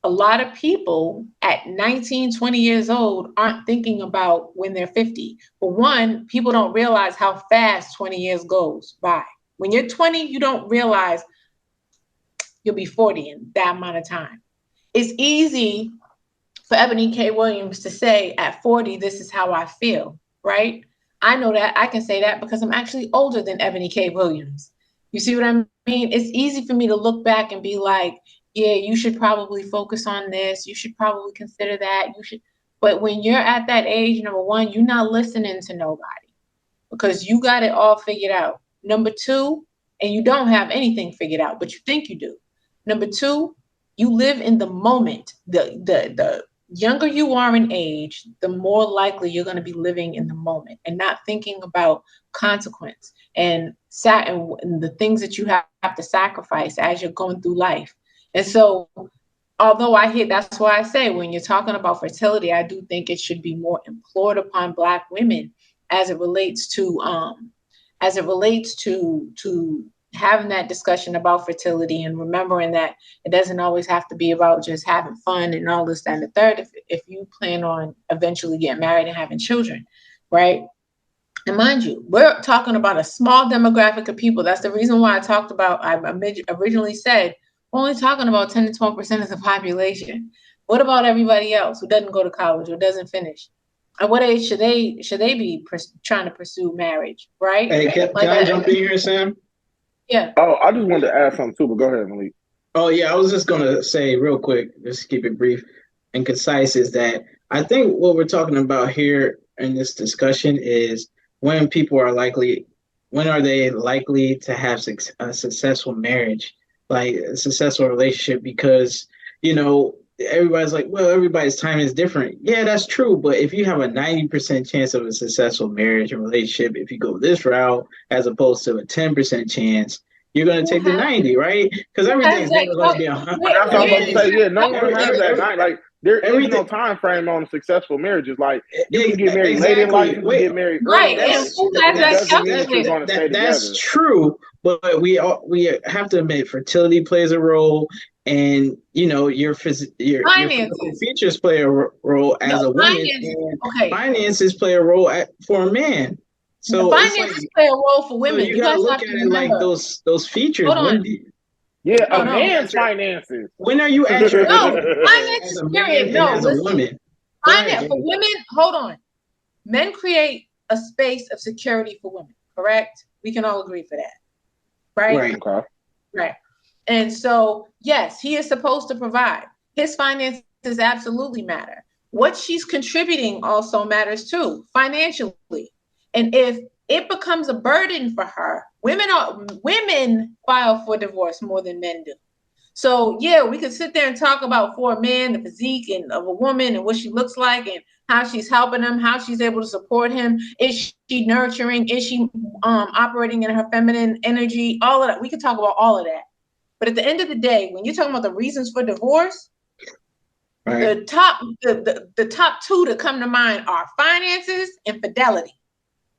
a lot of people at 19, 20 years old aren't thinking about when they're 50. For one, people don't realize how fast 20 years goes by. When you're 20, you don't realize you'll be 40 in that amount of time. It's easy for Eboni K. Williams to say at 40, this is how I feel, right? I know that I can say that because I'm actually older than Eboni K. Williams. You see what I mean? It's easy for me to look back and be like, yeah, you should probably focus on this. You should probably consider that. You should. But when you're at that age, number one, you're not listening to nobody because you got it all figured out. Number two, and you don't have anything figured out, but you think you do. Number two, you live in the moment. The younger you are in age, the more likely you're going to be living in the moment and not thinking about consequence and the things that you have to sacrifice as you're going through life. And so, although that's why I say when you're talking about fertility, I do think it should be more implored upon Black women as it relates to having that discussion about fertility and remembering that it doesn't always have to be about just having fun and all this, that, and the third. If you plan on eventually getting married and having children, right? And mind you, we're talking about a small demographic of people. That's the reason why I originally said we're only talking about 10 to 12% of the population. What about everybody else who doesn't go to college or doesn't finish? At what age should they be trying to pursue marriage, right? Hey, can I jump in here, Sam? Yeah. Oh, I just wanted to add something too, but go ahead, Malik. Oh, yeah, I was just going to say real quick, just keep it brief and concise, is that I think what we're talking about here in this discussion is when are they likely to have a successful marriage, like a successful relationship? Because, everybody's like, well, everybody's time is different. Yeah, that's true. But if you have a 90% chance of a successful marriage and relationship, if you go this route, as opposed to a 10% chance, you're going to take the 90, right? Because everything's never going to be 100. That's what I'm about to say. Yeah, no one has that. Like, there is no time frame on a successful marriage. It's like you can get married late in life, you can get married early. Right. That's true. But we have to admit fertility plays a role. And your features play a role as a woman, and finances play a role for a man. So finances play a role for women. So you gotta look at it like those features. Hold on. A man's finances. When are you at your finances? Period. As a woman, finance for women. Hold on. Men create a space of security for women. Correct? We can all agree for that. Right. Okay. Right. And so, yes, he is supposed to provide. His finances absolutely matter. What she's contributing also matters too, financially. And if it becomes a burden for her, women file for divorce more than men do. So, yeah, we could sit there and talk about for a man, the physique of a woman and what she looks like and how she's helping him, how she's able to support him. Is she nurturing? Is she operating in her feminine energy? All of that. We could talk about all of that. But at the end of the day, when you're talking about the reasons for divorce, right, the top two to come to mind are finances and fidelity,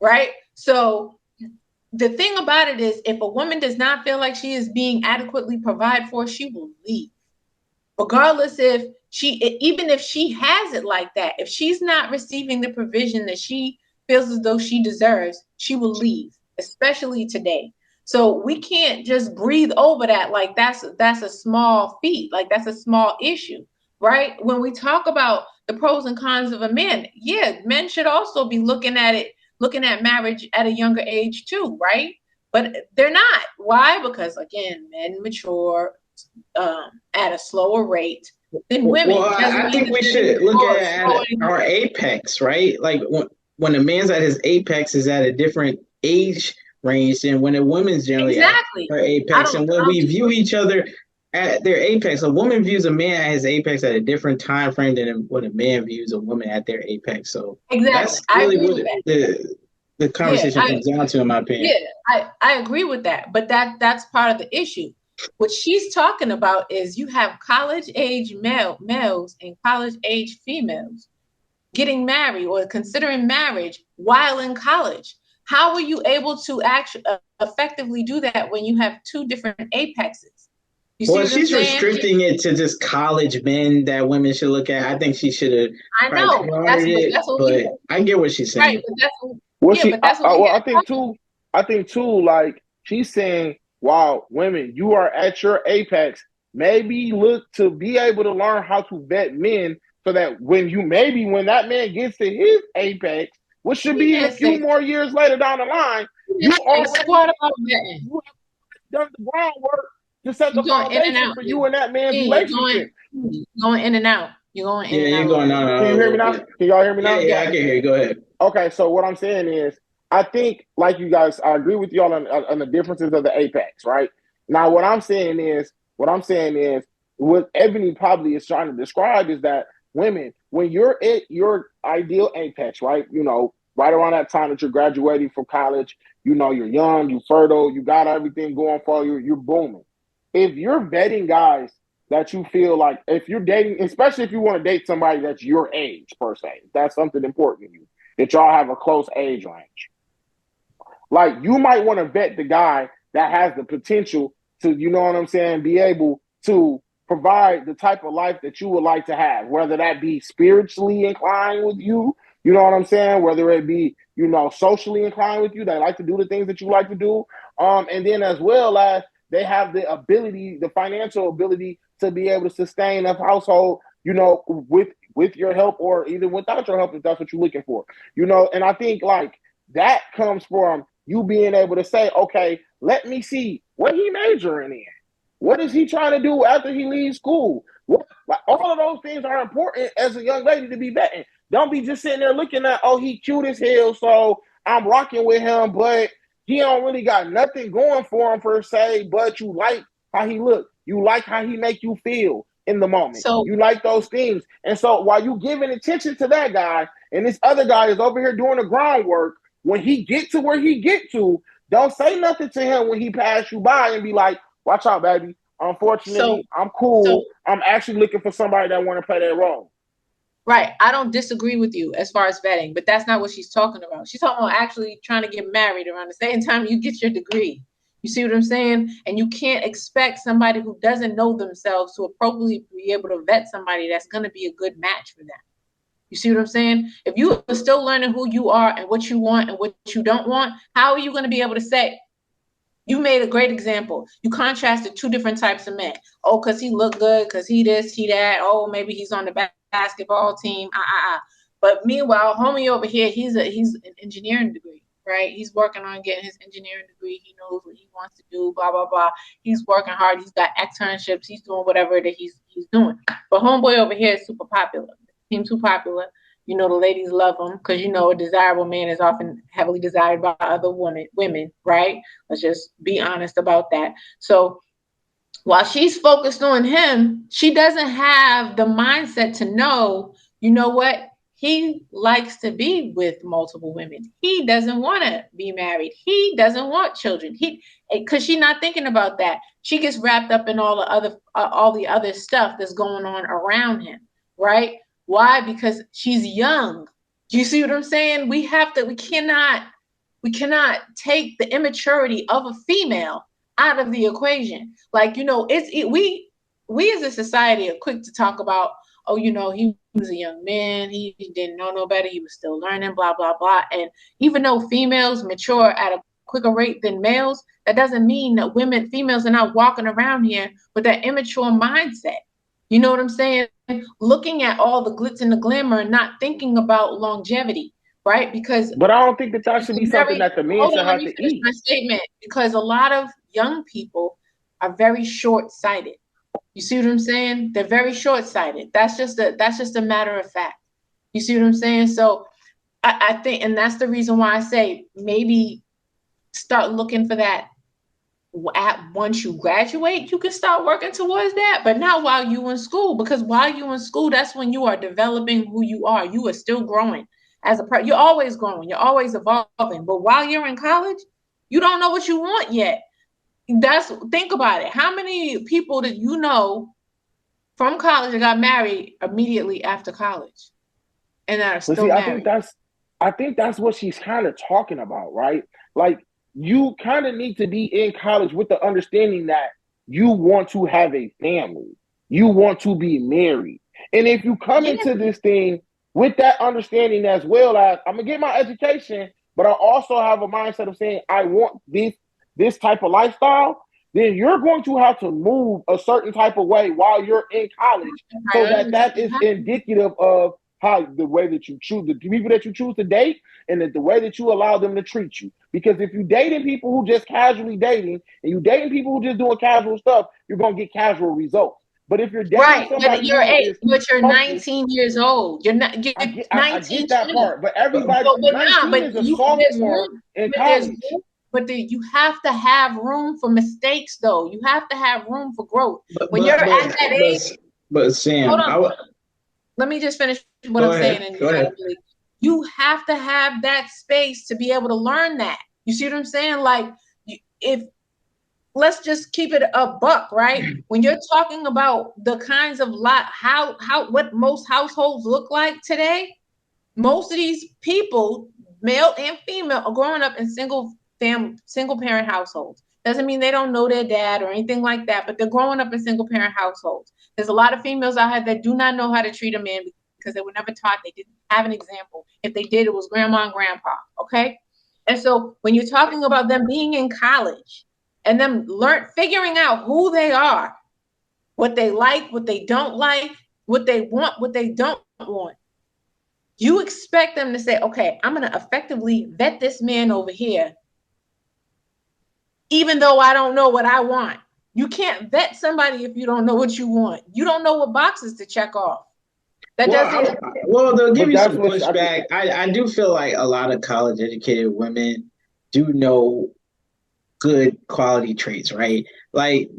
right? So the thing about it is, if a woman does not feel like she is being adequately provided for, she will leave. Regardless even if she has it like that, if she's not receiving the provision that she feels as though she deserves, she will leave, especially today. So we can't just breathe over that like that's a small feat, like that's a small issue, right? When we talk about the pros and cons of a man, yeah, men should also be looking at marriage at a younger age too, right? But they're not. Why? Because again, men mature at a slower rate than women. Well, I think we should look at our apex, right? Like when a man's at his apex is at a different age range than when a woman's generally at her apex. And when we view each other at their apex, a woman views a man at his apex at a different time frame than when a man views a woman at their apex. So exactly, that's really the conversation comes down to, in my opinion. Yeah, I agree with that, but that's part of the issue. What she's talking about is you have college age males and college age females getting married or considering marriage while in college. How are you able to actually effectively do that when you have two different apexes? You see Well, what she's I'm saying? restricting it to just college men that women should look at. I think she should have. I know that's what but I get what she's saying. Right, but that's what, Well, yeah, but that's what I think too, like she's saying, wow, women, you are at your apex. Maybe look to be able to learn how to vet men so that when that man gets to his apex, which should be in a few more years later down the line, you already done the groundwork to set the foundation for you and that man's relationship. You're going in and out. You're going in and out. You're going on. Can you hear me now? Can y'all hear me now? Yeah, I can hear you. Go ahead. Okay, so what I'm saying is, I think, like you guys, I agree with y'all on the differences of the apex, right? Now, what I'm saying is, what Ebony probably is trying to describe is that women, when you're at your ideal apex, right? You know, right around that time that you're graduating from college, you know, you're young, you're fertile, you got everything going for you, you're booming. If you're vetting guys that you feel like, if you're dating, especially if you want to date somebody that's your age per se, that's something important to you, that y'all have a close age range. Like, you might want to vet the guy that has the potential to, you know what I'm saying, be able to provide the type of life that you would like to have, whether that be spiritually inclined with you, you know what I'm saying, whether it be, you know, socially inclined with you, they like to do the things that you like to do, and then as well as they have the ability, the financial ability to be able to sustain a household, you know, with your help or even without your help, if that's what you're looking for, you know. And I think like that comes from you being able to say, okay, let me see what he majoring in. What is he trying to do after he leaves school? All of those things are important as a young lady to be vetting. Don't be just sitting there looking at, oh, he cute as hell, so I'm rocking with him, but he don't really got nothing going for him per se, but you like how he look. You like how he make you feel in the moment. So you like those things. And so while you giving attention to that guy, and this other guy is over here doing the groundwork, when he get to where he get to, don't say nothing to him when he pass you by and be like, watch out, baby. Unfortunately, I'm cool. I'm actually looking for somebody that want to play that role. Right. I don't disagree with you as far as vetting, but that's not what she's talking about. She's talking about actually trying to get married around the same time you get your degree. You see what I'm saying? And you can't expect somebody who doesn't know themselves to appropriately be able to vet somebody that's going to be a good match for them. You see what I'm saying? If you are still learning who you are and what you want and what you don't want, how are you going to be able to say? You made a great example. You contrasted two different types of men. Oh, because he looked good, because he this, he that. Oh, maybe he's on the basketball team. But meanwhile, homie over here, he's an engineering degree, right? He's working on getting his engineering degree. He knows what he wants to do, blah, blah, blah. He's working hard. He's got externships. He's doing whatever that he's doing. But homeboy over here is super popular. Seems too popular. You know, the ladies love him because, you know, a desirable man is often heavily desired by other women, right? Let's just be honest about that. So while she's focused on him, she doesn't have the mindset to know, you know what? He likes to be with multiple women. He doesn't want to be married. He doesn't want children. Because she's not thinking about that. She gets wrapped up in all the other stuff that's going on around him, right? Why? Because she's young. Do you see what I'm saying? We cannot take the immaturity of a female out of the equation. Like, you know, we as a society are quick to talk about, oh, you know, he was a young man, he didn't know no better, he was still learning, blah, blah, blah. And even though females mature at a quicker rate than males, that doesn't mean that females are not walking around here with that immature mindset. You know what I'm saying? Looking at all the glitz and the glamour and not thinking about longevity, right? But I don't think that should be something that the men should have to eat. My statement, because a lot of young people are very short-sighted. You see what I'm saying? They're very short-sighted. That's just a matter of fact. You see what I'm saying? So I think, and that's the reason why I say maybe start looking for that. Once you graduate, you can start working towards that, but not while you're in school, because while you're in school, that's when you are developing who you are. You are still growing. as a person. You're always growing, you're always evolving. But while you're in college, you don't know what you want yet. Think about it. How many people that you know from college that got married immediately after college and that are But still see, married? I think that's what she's kind of talking about, right? Like you kind of need to be in college with the understanding that you want to have a family, you want to be married, and if you come Yeah. into this thing with that understanding as well as I'm gonna get my education, but I also have a mindset of saying I want this type of lifestyle, then you're going to have to move a certain type of way while you're in college so that that is indicative of how the way that you choose the people that you choose to date and the way that you allow them to treat you. Because if you dating people who just casually dating and you dating people who just doing casual stuff, you're gonna get casual results. But if you're dating somebody who is but you're focused, 19 years old. You're not. You're I 19, get that 20. part. But everybody, 19 is a sophomore in college. You have to have room for mistakes, though. You have to have room for growth. When you're at that age. But Sam, hold on. Let me just finish what I'm saying. And go ahead. You have to have that space to be able to learn that. You see what I'm saying? Like, if let's just keep it a buck, right? When you're talking about the kinds of what most households look like today, most of these people, male and female, are growing up in single parent households. Doesn't mean they don't know their dad or anything like that, but they're growing up in single parent households. There's a lot of females out here that do not know how to treat a man because they were never taught. They didn't have an example. If they did, it was grandma and grandpa. Okay. And so when you're talking about them being in college and them figuring out who they are, what they like, what they don't like, what they want, what they don't want, you expect them to say, okay, I'm going to effectively vet this man over here, even though I don't know what I want. You can't vet somebody if you don't know what you want. You don't know what boxes to check off. They'll give you some pushback. I do feel like a lot of college educated women do know good quality traits, right? Like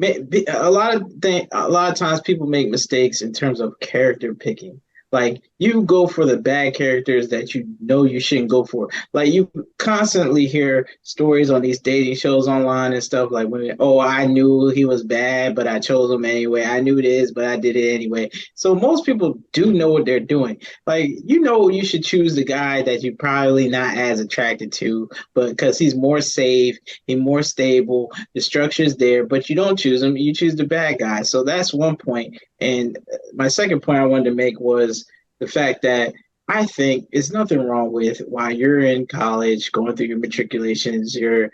a lot of times people make mistakes in terms of character picking. Like you go for the bad characters that you know you shouldn't go for. Like you constantly hear stories on these dating shows online and stuff like women, oh, I knew he was bad, but I chose him anyway. I knew this, but I did it anyway. So most people do know what they're doing. Like, you should choose the guy that you're probably not as attracted to, but because he's more safe, he's more stable, the structure's there, but you don't choose him, you choose the bad guy. So that's one point. And my second point I wanted to make was the fact that I think it's nothing wrong with while you're in college, going through your matriculations, your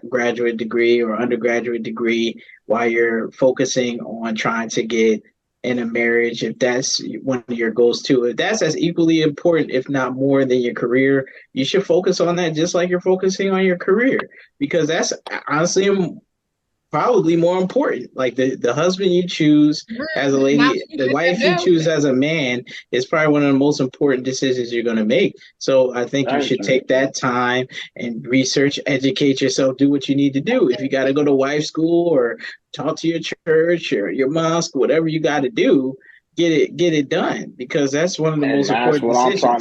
graduate degree or undergraduate degree, while you're focusing on trying to get in a marriage, if that's one of your goals too, if that's as equally important, if not more than your career, you should focus on that just like you're focusing on your career, because that's honestly probably more important. Like the husband you choose as a lady, the wife you choose as a man is probably one of the most important decisions you're going to make. So I think you should take that time and research, educate yourself, do what you need to do. If you got to go to wife school or talk to your church or your mosque, whatever you got to do, get it done, because that's one of the most important decisions.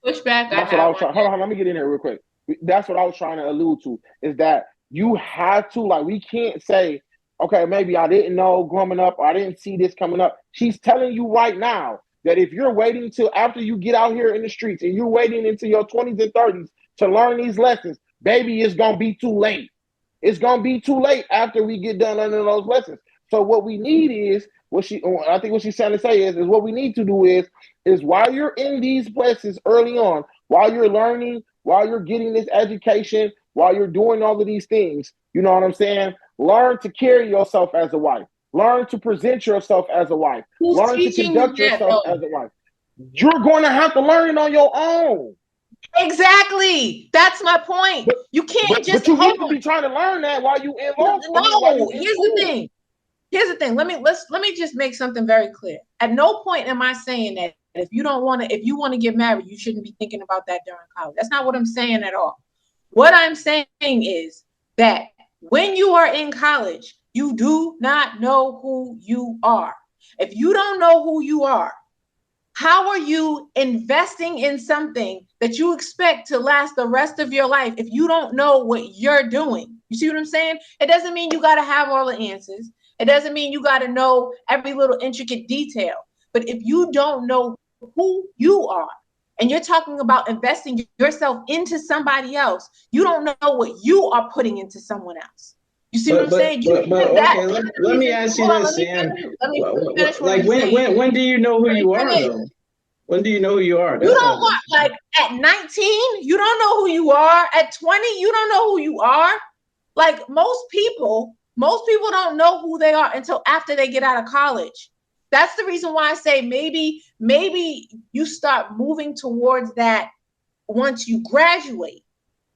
Hold on, let me get in there real quick. That's what I was trying to allude to, is that you have to, like, we can't say, okay, maybe I didn't know growing up or I didn't see this coming up. She's telling you right now that if you're waiting till after you get out here in the streets and you're waiting into your 20s and 30s to learn these lessons, baby, it's going to be too late. It's going to be too late after we get done learning those lessons. So what we need is, I think what she's trying to say is what we need to do is while you're in these places early on, while you're learning, while you're getting this education, while you're doing all of these things, you know what I'm saying? Learn to carry yourself as a wife. Learn to present yourself as a wife. Learn to conduct yourself as a wife. You're going to have to learn it on your own. Exactly. That's my point. You can't just. But you need to be trying to learn that while you in law school. No, here's the thing. Here's the thing. Let me just make something very clear. At no point am I saying that if you want to get married, you shouldn't be thinking about that during college. That's not what I'm saying at all. What I'm saying is that when you are in college, you do not know who you are. If you don't know who you are, How are you investing in something that you expect to last the rest of your life if you don't know what you're doing? You see what I'm saying? It doesn't mean you got to have all the answers. It doesn't mean you got to know every little intricate detail. But if you don't know who you are and you're talking about investing yourself into somebody else, you don't know what you are putting into someone else. You see what I'm saying? Okay, let me ask you this, Sam. Let me finish what Like I'm saying. when do you know who you are though? When do you know who you are? You don't want, like at 19, you don't know who you are. At 20, you don't know who you are. Like most people don't know who they are until after they get out of college. That's the reason why I say maybe you start moving towards that once you graduate.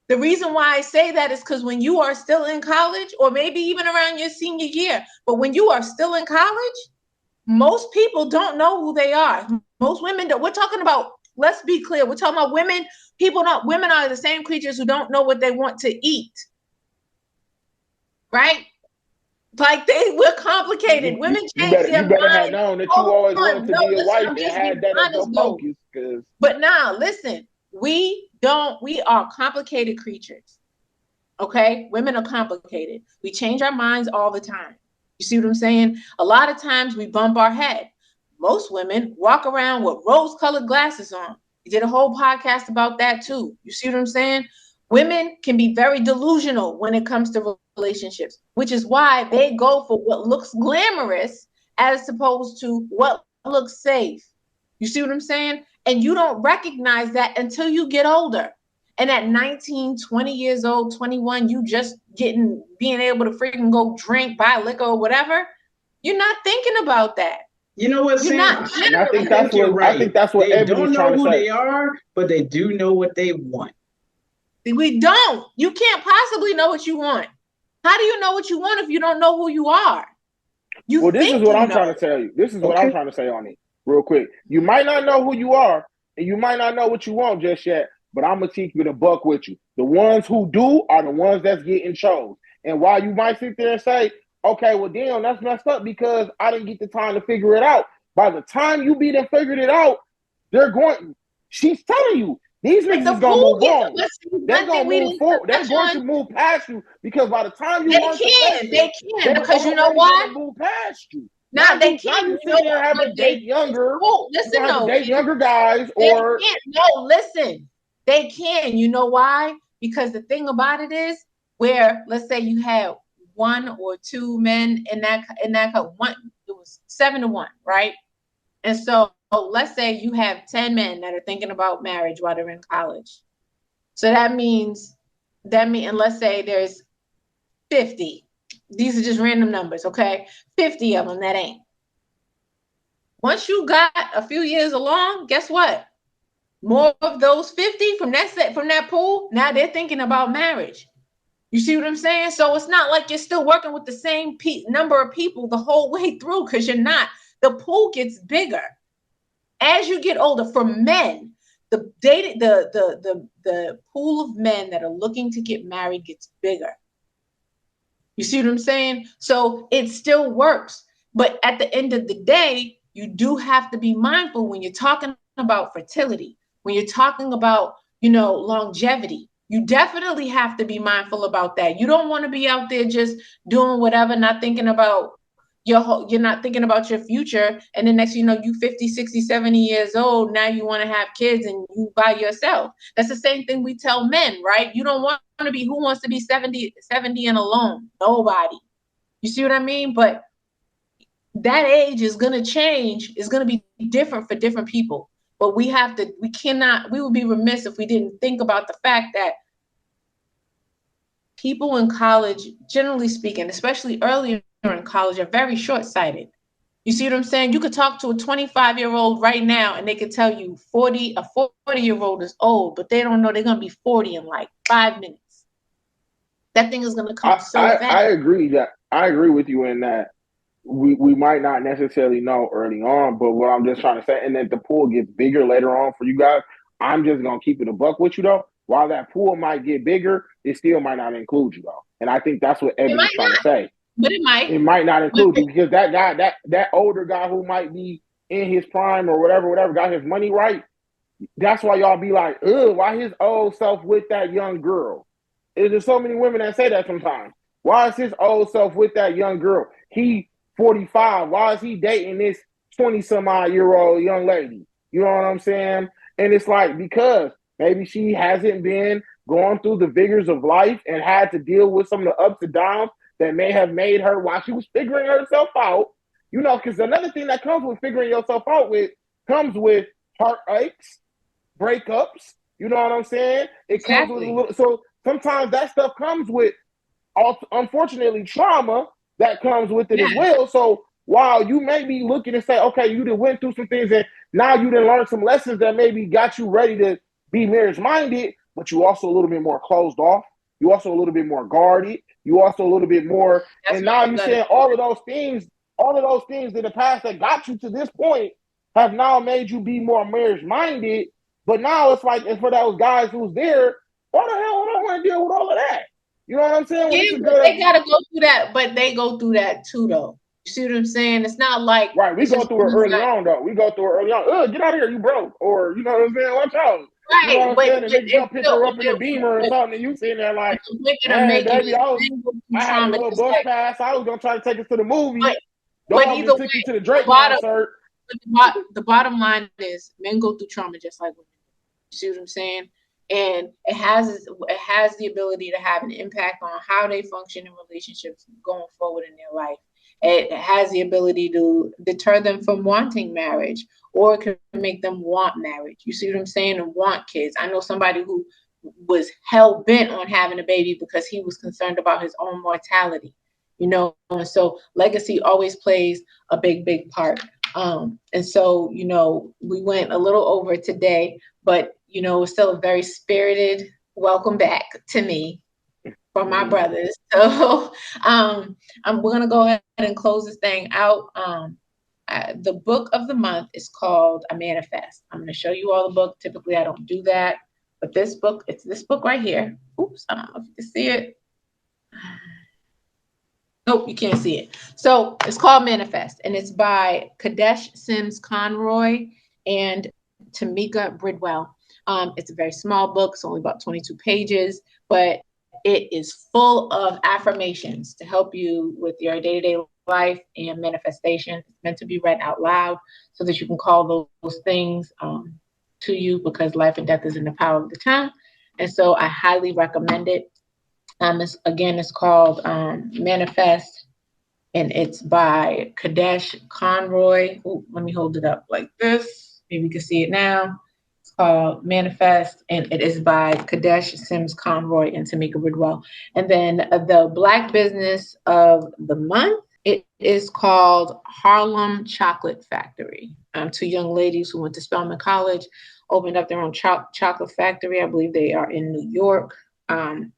The reason why I say that is because when you are still in college, or maybe even around your senior year, but when you are still in college, most people don't know who they are. Most women don't. We're talking about, let's be clear, we're talking about women. Women are the same creatures who don't know what they want to eat. Right? Like we're complicated. Women change their mind. You better have known that you always wanted to be a wife and had that as your focus. But now, listen, we are complicated creatures. Okay? Women are complicated. We change our minds all the time. You see what I'm saying? A lot of times we bump our head. Most women walk around with rose-colored glasses on. We did a whole podcast about that too. You see what I'm saying? Women can be very delusional when it comes to relationships, which is why they go for what looks glamorous as opposed to what looks safe. You see what I'm saying? And you don't recognize that until you get older. And at 19, 20 years old, 21, you just being able to freaking go drink, buy liquor or whatever. You're not thinking about that. You know what, Sam? I think that's what they don't know who they are, but they do know what they want. We don't. You can't possibly know what you want. How do you know what you want if you don't know who you are? Well, this is what I'm trying to tell you. This is what I'm trying to say on it real quick. You might not know who you are, and you might not know what you want just yet, but I'm going to keep it a buck with you. The ones who do are the ones that's getting chose. And while you might sit there and say, okay, well, damn, that's messed up because I didn't get the time to figure it out. By the time you be done figured it out, she's telling you, these niggas is going to move on. They're going to move forward. They're going to move past you because by the time you they can because you know why? Move past you. Now they can't. You sit there and have to date younger. Listen, no, date younger guys or no. Listen, they can. You know why? Because the thing about it is, where let's say you have one or two men in that one, it was 7-1, right? And so let's say you have 10 men that are thinking about marriage while they're in college. So that means, and let's say there's 50. These are just random numbers, okay? 50 of them that ain't. Once you got a few years along, guess what? More of those 50 from that pool, now they're thinking about marriage. You see what I'm saying? So it's not like you're still working with the same number of people the whole way through, because you're not. The pool gets bigger. As you get older, for men, the pool of men that are looking to get married gets bigger. You see what I'm saying? So it still works. But at the end of the day, you do have to be mindful when you're talking about fertility, when you're talking about, longevity. You definitely have to be mindful about that. You don't want to be out there just doing whatever, not thinking about you're not thinking about your future, and then next you 50, 60, 70 years old, now you want to have kids and you by yourself. That's the same thing we tell men, right? You don't want to be, who wants to be 70 and alone? Nobody. You see what I mean? But that age is going to change, is going to be different for different people. But we would be remiss if we didn't think about the fact that people in college, generally speaking, especially earlier in college, are very short-sighted. You see what I'm saying? You could talk to a 25-year-old right now and they could tell you a 40-year-old is old, but they don't know they're going to be 40 in like 5 minutes. That thing is going to come so fast. I agree with you in that we might not necessarily know early on, but what I'm just trying to say, and then the pool gets bigger later on for you guys, I'm just going to keep it a buck with you though. While that pool might get bigger, it still might not include you though. And I think that's what Eboni's trying to say. But it might. It might not include you because that guy, that older guy who might be in his prime or whatever, got his money right, that's why y'all be like, ugh, why his old self with that young girl? There's so many women that say that sometimes. Why is his old self with that young girl? He 45. Why is he dating this 20-some-odd-year-old young lady? You know what I'm saying? And it's like, because maybe she hasn't been going through the vigors of life and had to deal with some of the ups and downs that may have made her while she was figuring herself out. You know, because another thing that comes with figuring yourself out comes with heartaches, breakups. You know what I'm saying? It comes with a little. So sometimes that stuff comes with, unfortunately, trauma that comes with it as well. So while you may be looking and say, okay, you done went through some things and now you done learned some lessons that maybe got you ready to be marriage minded, but you also a little bit more closed off. You also a little bit more guarded. You also a little bit more, and now you're saying all of those things in the past that got you to this point have now made you be more marriage minded. But now it's like, and for those guys who's there, why the hell would I want to deal with all of that? You know what I'm saying? Yeah, but they gotta go through that, but they go through that too, though. You see what I'm saying? It's not like right. We go through it early on, though. We go through it early on. Get out of here, you broke, or you know what I'm saying? Watch out. Right, you know what I'm saying? And they jump pick her up in the Beamer or something, and you sitting there like, man, baby, I had a little bus pass. I was gonna try to take us to the movie. But either way, took you to the Drake concert. The bottom line is, men go through trauma just like women. You see what I'm saying? And it has the ability to have an impact on how they function in relationships going forward in their life. It has the ability to deter them from wanting marriage, or it can make them want marriage. You see what I'm saying? And want kids. I know somebody who was hell bent on having a baby because he was concerned about his own mortality. You know, and so legacy always plays a big part. And so, you know, we went a little over today, but, you know, it's still a very spirited welcome back to me from my brothers. So we're going to go ahead and close this thing out. The book of the month is called A Manifest. I'm going to show you all the book. Typically, I don't do that. But this book, it's this book right here. Oops, I don't know if you can see it. Nope, you can't see it. So it's called Manifest, and it's by Kadesh Sims Conroy and Tamika Bridwell. It's a very small book. It's only about 22 pages, but it is full of affirmations to help you with your day-to-day life and manifestation. It's meant to be read out loud so that you can call those things to you, because life and death is in the power of the tongue. And so I highly recommend it. It's called Manifest, and it's by Kadesh Conroy. Ooh, let me hold it up like this. Maybe you can see it now. It's called Manifest, and it is by Kadesh Sims Conroy and Tamika Bridwell. And then the Black Business of the Month, it is called Harlem Chocolate Factory. Two young ladies who went to Spelman College opened up their own chocolate factory. I believe they are in New York. And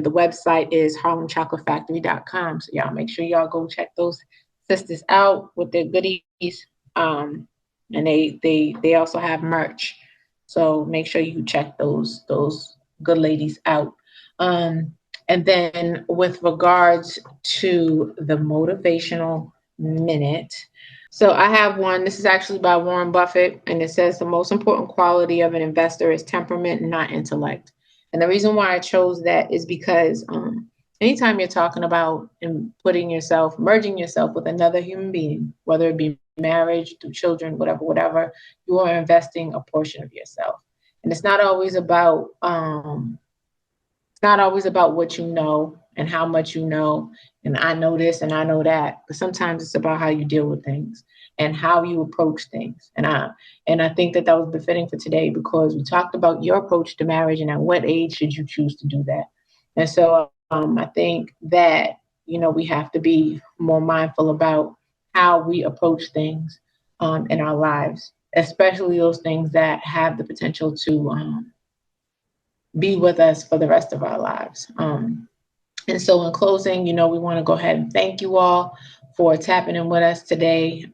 the website is harlemchocolatefactory.com. So y'all make sure y'all go check those sisters out with their goodies. And they also have merch. So make sure you check those good ladies out. And then with regards to the motivational minute, so I have one. This is actually by Warren Buffett, and it says the most important quality of an investor is temperament, not intellect. And the reason why I chose that is because anytime you're talking about and merging yourself with another human being, whether it be marriage, through children, whatever, you are investing a portion of yourself. And it's not always about what you know and how much you know, and I know this and I know that, but sometimes it's about how you deal with things and how you approach things. And I think that was befitting for today, because we talked about your approach to marriage and at what age should you choose to do that. And so I think that, you know, we have to be more mindful about how we approach things in our lives, especially those things that have the potential to be with us for the rest of our lives. And so in closing, you know, we want to go ahead and thank you all for tapping in with us today.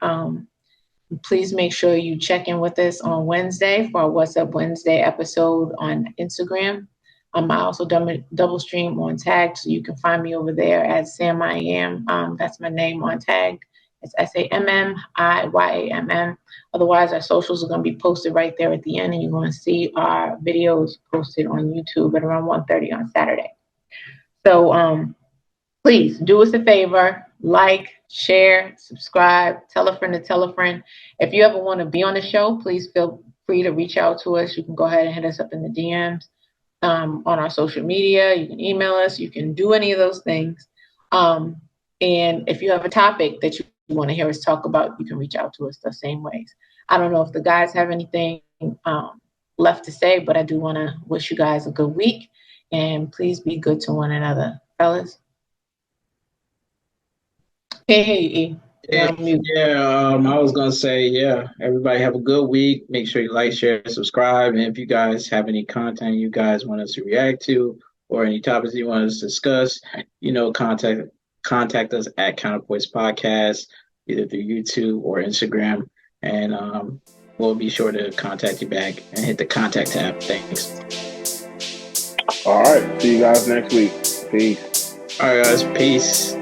Please make sure you check in with us on Wednesday for our What's Up Wednesday episode on Instagram. I also double stream on Tagged, so you can find me over there at Sam I Am. That's my name on Tagged. It's SAMMIYAMM. Otherwise, our socials are going to be posted right there at the end, and you're going to see our videos posted on YouTube at around 1:30 on Saturday. So please do us a favor, like, share, subscribe, tell a friend to tell a friend. If you ever want to be on the show, please feel free to reach out to us. You can go ahead and hit us up in the DMs on our social media. You can email us. You can do any of those things. And if you have a topic that you want to hear us talk about, you can reach out to us the same ways. I don't know if the guys have anything left to say, but I do want to wish you guys a good week, and please be good to one another, fellas. Hey. I was gonna say, everybody have a good week. Make sure you like, share, subscribe, and if you guys have any content you guys want us to react to, or any topics you want us to discuss, contact us at Counterpoints Podcast, either through YouTube or Instagram, and we'll be sure to contact you back and hit the contact tab. Thanks. All right, see you guys next week. Peace. All right, guys, peace.